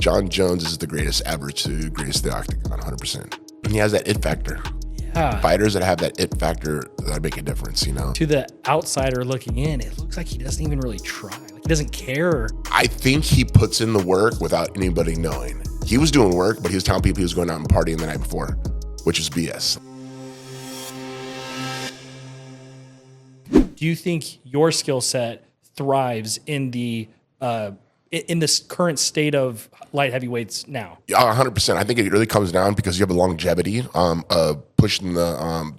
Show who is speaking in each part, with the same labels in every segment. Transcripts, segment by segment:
Speaker 1: Jon Jones is the greatest ever to grace the octagon, 100%. And he has that it factor.
Speaker 2: Yeah.
Speaker 1: Fighters that have that it factor that make a difference, you know?
Speaker 2: To the outsider looking in, it looks like he doesn't even really try. Like he doesn't care.
Speaker 1: I think he puts in the work without anybody knowing. He was doing work, but he was telling people he was going out and partying the night before, which was BS.
Speaker 2: Do you think your skill set thrives in this current state of light heavyweights now?
Speaker 1: Yeah, 100%. I think it really comes down because you have a longevity of pushing the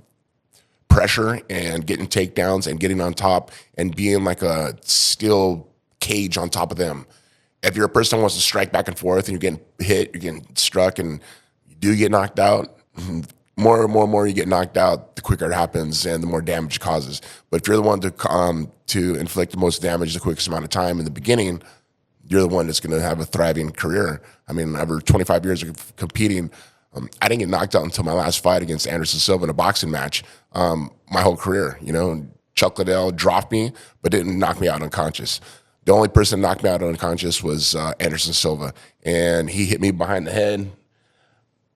Speaker 1: pressure and getting takedowns and getting on top and being like a steel cage on top of them. If you're a person who wants to strike back and forth and you're getting hit, you're getting struck, and you do get knocked out, more and more you get knocked out, the quicker it happens and the more damage it causes. But if you're the one to inflict the most damage the quickest amount of time in the beginning, you're the one that's going to have a thriving career. I mean, over 25 years of competing, I didn't get knocked out until my last fight against Anderson Silva in a boxing match. My whole career, you know, Chuck Liddell dropped me, but didn't knock me out unconscious. The only person that knocked me out unconscious was Anderson Silva, and he hit me behind the head.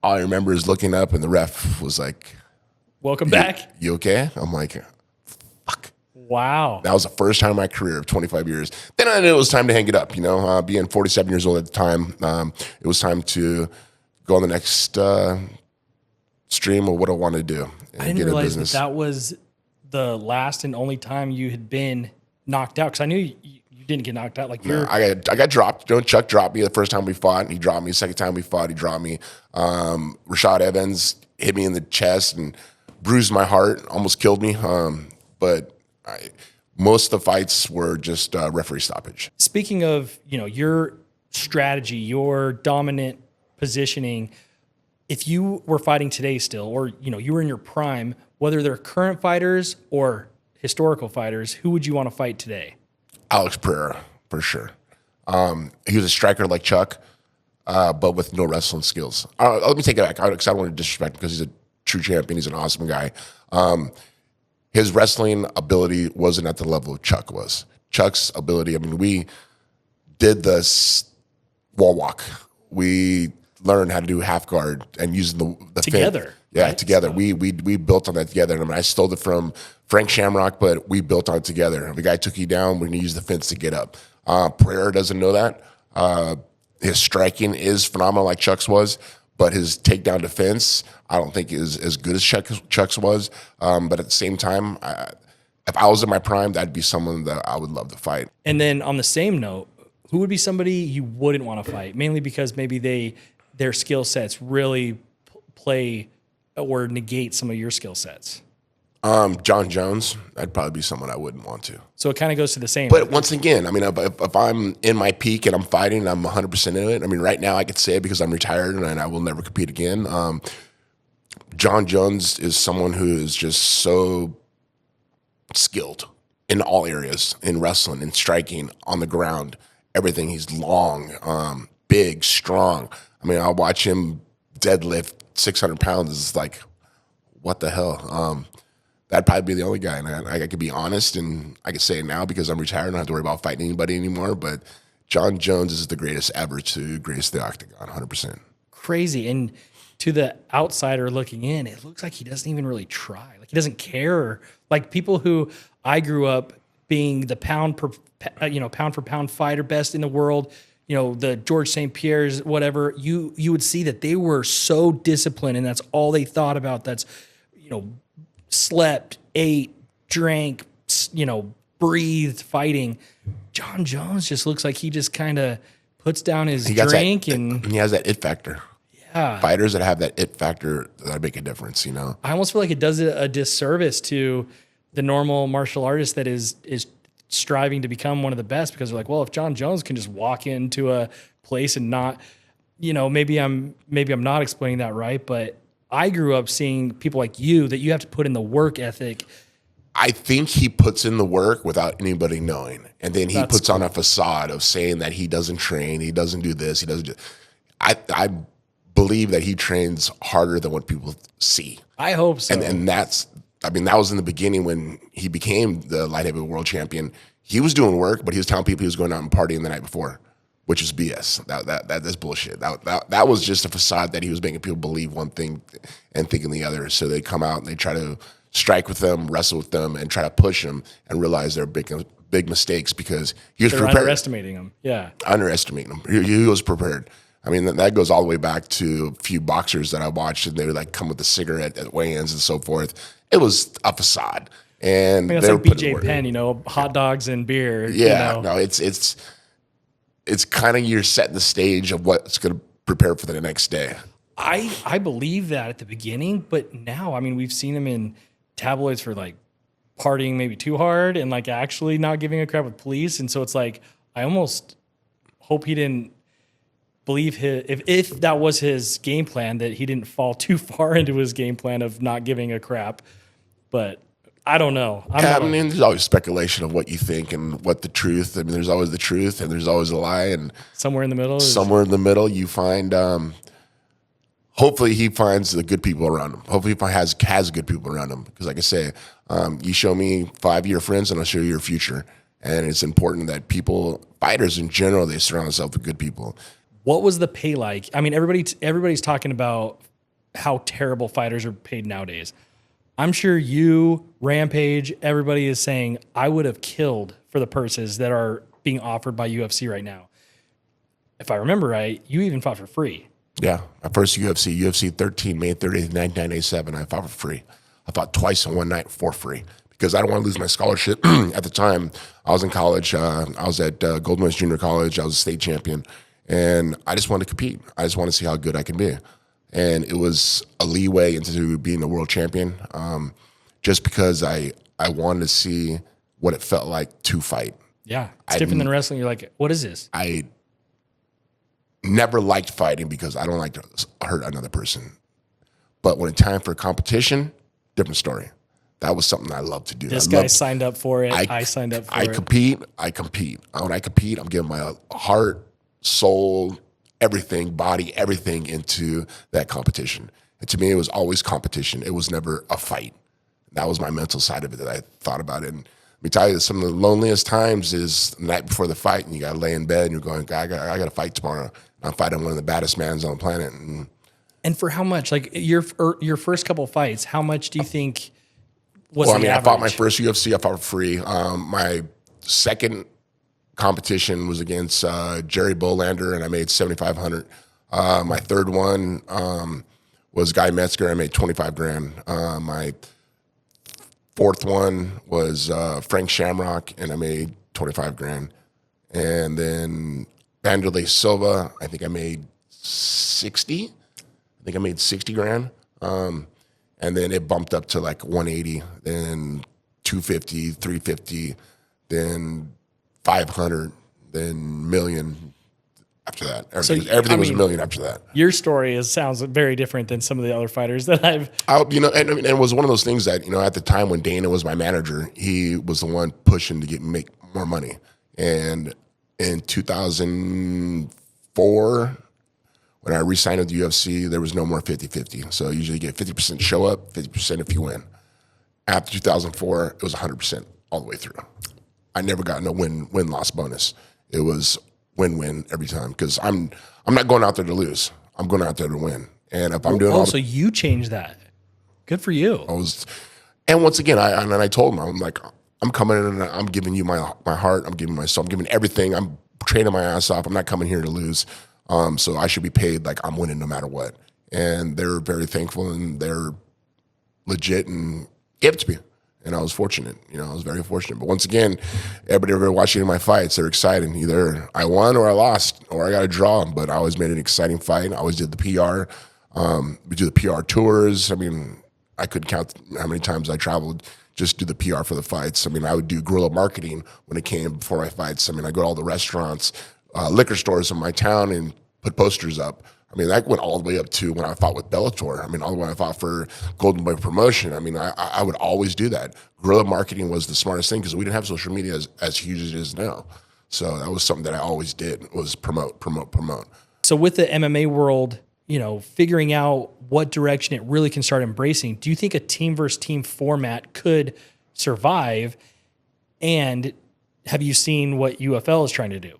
Speaker 1: All I remember is looking up, and the ref was like,
Speaker 2: "Welcome back.
Speaker 1: You okay?" I'm like, "Fuck."
Speaker 2: Wow.
Speaker 1: That was the first time in my career of 25 years. Then I knew it was time to hang it up, you know. Being 47 years old at the time, it was time to go on the next stream of what I wanted to do. And
Speaker 2: I didn't realize that was the last and only time you had been knocked out, because I knew you didn't get knocked out. Like
Speaker 1: I got dropped. You know, Chuck dropped me the first time we fought, and he dropped me the second time we fought. He dropped me. Rashad Evans hit me in the chest and bruised my heart, almost killed me. But most of the fights were just referee stoppage.
Speaker 2: Speaking of, you know, your strategy, your dominant positioning, if you were fighting today still, or, you know, you were in your prime, whether they're current fighters or historical fighters, who would you want to fight today?
Speaker 1: Alex Pereira, for sure. He was a striker like Chuck, but with no wrestling skills. Let me take it back, because I don't want to disrespect him, because he's a true champion. He's an awesome guy. His wrestling ability wasn't at the level of Chuck was. Chuck's ability, I mean, we did this wall walk. We learned how to do half guard and using the
Speaker 2: together.
Speaker 1: Fin. Yeah,
Speaker 2: right?
Speaker 1: together.
Speaker 2: So.
Speaker 1: We built on that together. I mean, I stole it from Frank Shamrock, but we built on it together. If the guy took you down, we're going to use the fence to get up. Pereira doesn't know that. His striking is phenomenal like Chuck's was, but his takedown defense, I don't think is as good as Chuck's was. But at the same time, if I was in my prime, that'd be someone that I would love to fight.
Speaker 2: And then on the same note, who would be somebody you wouldn't want to fight? Mainly because maybe their skill sets really play or negate some of your skill sets.
Speaker 1: Jon Jones, that'd probably be someone I wouldn't want to.
Speaker 2: So it kind of goes to the same.
Speaker 1: But once again, I mean, if I'm in my peak and I'm fighting and I'm 100% in it, I mean, right now I could say it because I'm retired and I will never compete again. Jon Jones is someone who is just so skilled in all areas, in wrestling, in striking, on the ground, everything. He's long, big, strong. I mean, I'll watch him deadlift 600 pounds. It's like, what the hell? That'd probably be the only guy. And I could be honest, and I could say it now because I'm retired. I don't have to worry about fighting anybody anymore. But Jon Jones is the greatest ever to grace the octagon, 100%.
Speaker 2: Crazy. And to the outsider looking in, it looks like he doesn't even really try. Like he doesn't care. Like people who I grew up being the pound for pound fighter, best in the world, you know, the George St. Pierre's, whatever, you would see that they were so disciplined and that's all they thought about. That's, you know, slept, ate, drank, you know, breathed, fighting. Jon Jones just looks like he just kind of puts down his drink and
Speaker 1: he has that it factor.
Speaker 2: Yeah.
Speaker 1: Fighters that have that it factor that make a difference, you know.
Speaker 2: I almost feel like it does a disservice to the normal martial artist that is striving to become one of the best, because they're like, well, if Jon Jones can just walk into a place and not, you know, maybe I'm not explaining that right, but I grew up seeing people like you that you have to put in the work ethic.
Speaker 1: I think he puts in the work without anybody knowing. And then he puts on a facade of saying that he doesn't train, he doesn't do this, he doesn't do. I believe that he trains harder than what people see.
Speaker 2: I hope so.
Speaker 1: And that's, I mean, that was in the beginning when he became the light heavyweight world champion. He was doing work, but he was telling people he was going out and partying the night before, which is BS. That's bullshit. That was just a facade that he was making people believe one thing and thinking the other. So they come out and they try to strike with them, wrestle with them, and try to push them, and realize they're big mistakes because he was prepared.
Speaker 2: Underestimating him. Yeah,
Speaker 1: underestimating him. He was prepared. I mean, that goes all the way back to a few boxers that I watched, and they would like come with a cigarette at weigh-ins and so forth. It was a facade. And
Speaker 2: I mean, that's like BJ Penn, hot dogs and beer.
Speaker 1: Yeah, no, it's kind of you're setting the stage of what's going to prepare for the next day.
Speaker 2: I believe that at the beginning, but now, I mean, we've seen him in tabloids for like partying maybe too hard and like actually not giving a crap with police. And so it's like, I almost hope he didn't believe if that was his game plan, that he didn't fall too far into his game plan of not giving a crap. But I don't know.
Speaker 1: I mean, there's always speculation of what you think and what the truth. I mean, there's always the truth and there's always a lie. And
Speaker 2: somewhere in the middle
Speaker 1: you find, hopefully he finds the good people around him. Hopefully he has good people around him. Because like I say, you show me 5-year friends and I'll show you your future. And it's important that fighters in general, they surround themselves with good people.
Speaker 2: What was the pay like? I mean, everybody's talking about how terrible fighters are paid nowadays. I'm sure you, Rampage, everybody is saying, I would have killed for the purses that are being offered by UFC right now. If I remember right, you even fought for free.
Speaker 1: Yeah, my first UFC 13, May 30th, 1987, I fought for free. I fought twice in one night for free because I don't want to lose my scholarship. At the time, I was in college. I was at Golden West Junior College. I was a state champion. And I just wanted to compete. I just wanted to see how good I can be. And it was a leeway into being a world champion just because I wanted to see what it felt like to fight.
Speaker 2: Yeah, it's different than wrestling. You're like, what is this?
Speaker 1: I never liked fighting because I don't like to hurt another person. But when it's time for competition, different story. That was something I love to do.
Speaker 2: This guy signed up for it. I signed up for it.
Speaker 1: I compete. When I compete, I'm giving my heart, soul, everything, body, everything into that competition. And to me, it was always competition. It was never a fight. That was my mental side of it that I thought about it. And let me tell you, some of the loneliest times is the night before the fight, and you got to lay in bed, and you're going, I got to fight tomorrow. I'm fighting one of the baddest mans on the planet.
Speaker 2: And for how much? Like your first couple of fights, how much do you think was the average?
Speaker 1: I fought my first UFC. I fought for free. My second competition was against Jerry Bolander, and I made $7,500. My third one was Guy Metzger. I made $25,000. My fourth one was Frank Shamrock, and I made $25,000. And then Vanderlei Silva, I think I made $60,000. And then it bumped up to like 180, then 250, 350, then 500, then million after that. Everything was a million after that.
Speaker 2: Your story sounds very different than some of the other fighters that I've...
Speaker 1: And it was one of those things that, at the time when Dana was my manager, he was the one pushing to make more money. And in 2004, when I re-signed with the UFC, there was no more 50-50. So usually you get 50% show up, 50% if you win. After 2004, it was 100% all the way through. I never got no win-loss bonus. It was win-win every time because I'm not going out there to lose. I'm going out there to win. And if I'm doing
Speaker 2: so you changed that. Good for you.
Speaker 1: And once again, I told him, I'm like, I'm coming in and I'm giving you my heart. I'm giving myself. I'm giving everything. I'm training my ass off. I'm not coming here to lose. So I should be paid like I'm winning no matter what. And they're very thankful and they're legit and gave it to me. And I was fortunate, I was very fortunate. But once again, everybody watching my fights, they're excited. Either I won or I lost or I got a draw. But I always made an exciting fight. I always did the PR. We do the PR tours. I mean, I couldn't count how many times I traveled just do the PR for the fights. I mean, I would do guerrilla marketing when it came before my fights. I mean, I go to all the restaurants, liquor stores in my town and put posters up. I mean, that went all the way up to when I fought with Bellator. I mean, all the way I fought for Golden Boy Promotion. I mean, I would always do that. Guerrilla marketing was the smartest thing because we didn't have social media as huge as it is now. So that was something that I always did was promote.
Speaker 2: So with the MMA world, figuring out what direction it really can start embracing, do you think a team versus team format could survive? And have you seen what UFL is trying to do?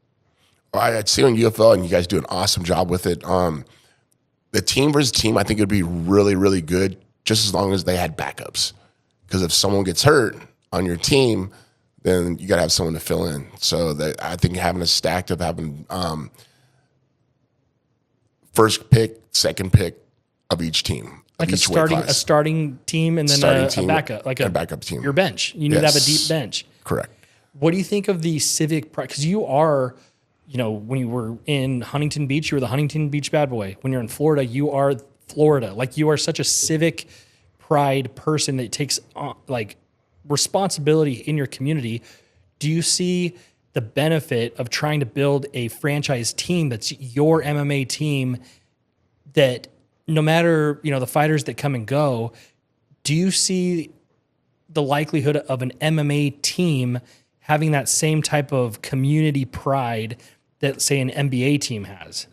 Speaker 1: I'd see on UFL, and you guys do an awesome job with it. The team versus team, I think it'd be really, really good just as long as they had backups. Because if someone gets hurt on your team, then you got to have someone to fill in. So that I think having a stack of having first pick, second pick of each team,
Speaker 2: like
Speaker 1: each weight class.
Speaker 2: a starting team and then a backup, like a
Speaker 1: backup team.
Speaker 2: Your bench. You need to have a deep bench.
Speaker 1: Correct.
Speaker 2: What do you think of the civic pride? Because you are, when you were in Huntington Beach, you were the Huntington Beach bad boy. When you're in Florida, you are Florida. Like, you are such a civic pride person that takes responsibility in your community. Do you see the benefit of trying to build a franchise team that's your MMA team, that no matter, the fighters that come and go, do you see the likelihood of an MMA team having that same type of community pride that, say, an NBA team has?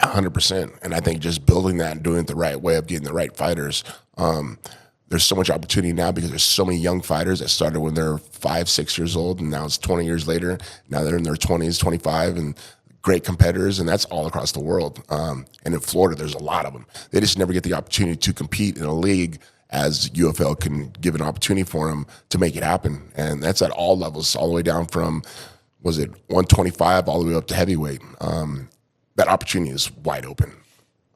Speaker 1: 100%. And I think just building that and doing it the right way of getting the right fighters. There's so much opportunity now because there's so many young fighters that started when they're 5, 6 years old, and now it's 20 years later. Now they're in their 20s, 25, and great competitors, and that's all across the world. And in Florida, there's a lot of them. They just never get the opportunity to compete in a league as UFL can give an opportunity for them to make it happen. And that's at all levels, all the way down from, 125 all the way up to heavyweight. That opportunity is wide open.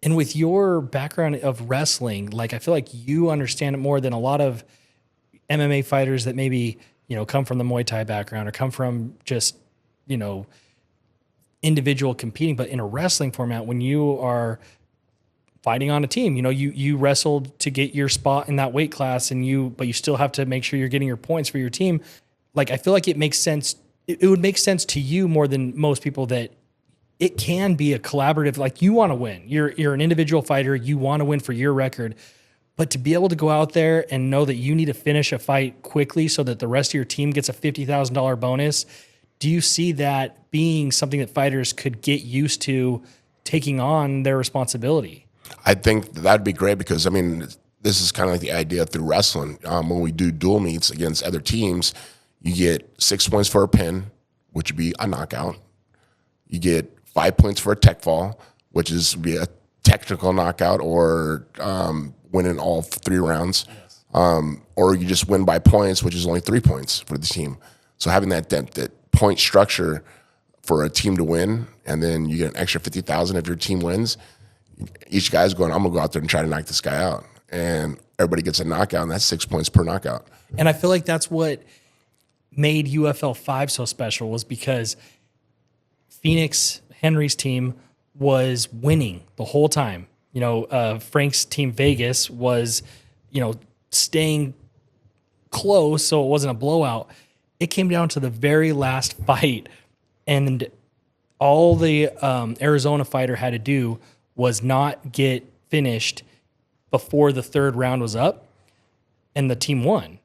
Speaker 2: And with your background of wrestling, I feel like you understand it more than a lot of MMA fighters that maybe, come from the Muay Thai background or come from just, individual competing. But in a wrestling format, when you are fighting on a team, you wrestled to get your spot in that weight class, but you still have to make sure you're getting your points for your team. I feel like it makes sense. It would make sense to you more than most people that it can be a collaborative, you want to win. You're an individual fighter. You want to win for your record. But to be able to go out there and know that you need to finish a fight quickly so that the rest of your team gets a $50,000 bonus, do you see that being something that fighters could get used to taking on their responsibility?
Speaker 1: I think that'd be great because, this is kind of like the idea through wrestling. When we do dual meets against other teams, you get 6 points for a pin, which would be a knockout. You get 5 points for a tech fall, which is be a technical knockout or winning all 3 rounds. Yes. Or you just win by points, which is only 3 points for the team. So having that point structure for a team to win, and then you get an extra $50,000 if your team wins. Each guy's going, I'm going to go out there and try to knock this guy out. And everybody gets a knockout, and that's 6 points per knockout.
Speaker 2: And I feel like that's what made UFL 5 so special, was because Phoenix Henry's team was winning the whole time. Frank's team Vegas was, staying close, so it wasn't a blowout. It came down to the very last fight, and all the Arizona fighter had to do was not get finished before the 3rd round was up, and the team won.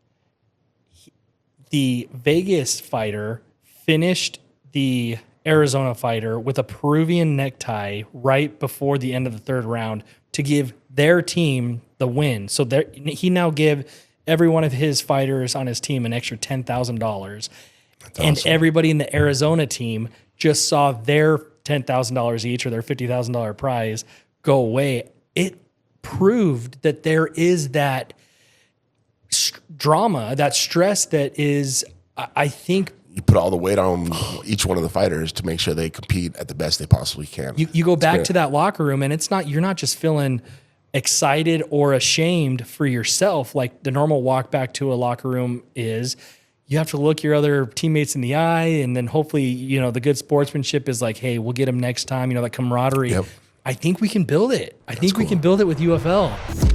Speaker 2: The Vegas fighter finished the Arizona fighter with a Peruvian necktie right before the end of the 3rd round to give their team the win. So he now give every one of his fighters on his team an extra $10,000. And awesome. Everybody in the Arizona team just saw their $10,000 each or their $50,000 prize go away. It proved that there is that drama, that stress that is, I think,
Speaker 1: you put all the weight on each one of the fighters to make sure they compete at the best they possibly can.
Speaker 2: You go back to that locker room, and you're not just feeling excited or ashamed for yourself like the normal walk back to a locker room is. You have to look your other teammates in the eye, and then hopefully, the good sportsmanship is like, hey, we'll get them next time, that camaraderie. Yep. I think we can build it. I think we can build it with UFL.